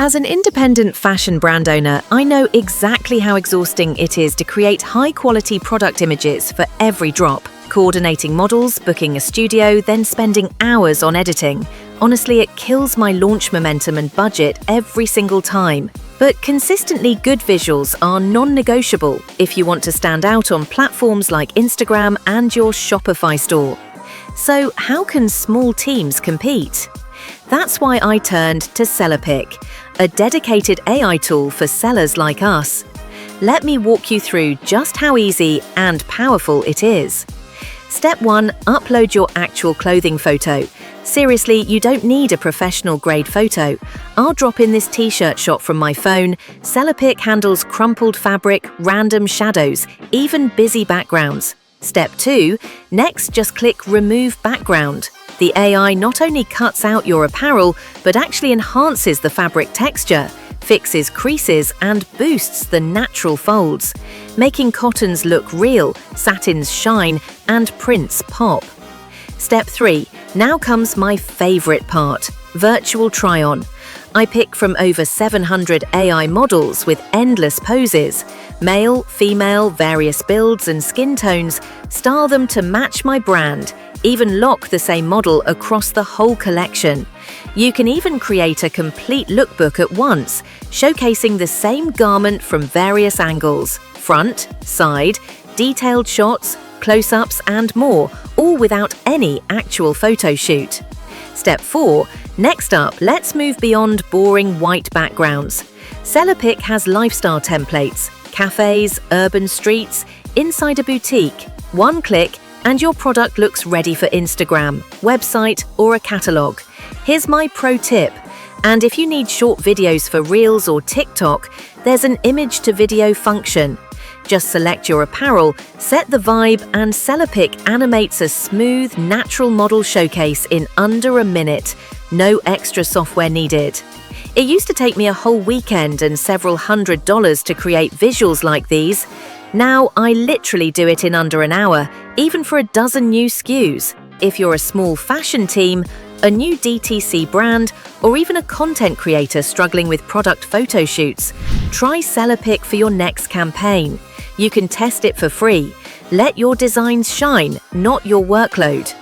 As an independent fashion brand owner, I know exactly how exhausting it is to create high-quality product images for every drop. Coordinating models, booking a studio, then spending hours on editing. Honestly, it kills my launch momentum and budget every single time. But consistently good visuals are non-negotiable if you want to stand out on platforms like Instagram and your Shopify store. So how can small teams compete? That's why I turned to SellerPic, a dedicated AI tool for sellers like us. Let me walk you through just how easy and powerful it is. Step 1. Upload your actual clothing photo. Seriously, you don't need a professional-grade photo. I'll drop in this t-shirt shot from my phone. SellerPic handles crumpled fabric, random shadows, even busy backgrounds. Step 2. Next, just click Remove Background. The AI not only cuts out your apparel, but actually enhances the fabric texture, fixes creases, and boosts the natural folds, making cottons look real, satins shine, and prints pop. Step 3. Now comes my favorite part, virtual try-on. I pick from over 700 AI models with endless poses. Male, female, various builds and skin tones, style them to match my brand, even lock the same model across the whole collection. You can even create a complete lookbook at once, showcasing the same garment from various angles, front, side, detailed shots, close-ups and more, all without any actual photo shoot. Step 4. Next up, let's move beyond boring white backgrounds. SellerPic has lifestyle templates, cafes, urban streets, inside a boutique. One click and your product looks ready for Instagram, website, or a catalog. Here's my pro tip. And if you need short videos for Reels or TikTok, there's an image-to-video function. Just select your apparel, set the vibe, and SellerPic animates a smooth, natural model showcase in under a minute. No extra software needed. It used to take me a whole weekend and several $100s to create visuals like these. Now I literally do it in under an hour, even for a dozen new SKUs. If you're a small fashion team, a new DTC brand, or even a content creator struggling with product photo shoots, try SellerPic for your next campaign. You can test it for free. Let your designs shine, not your workload.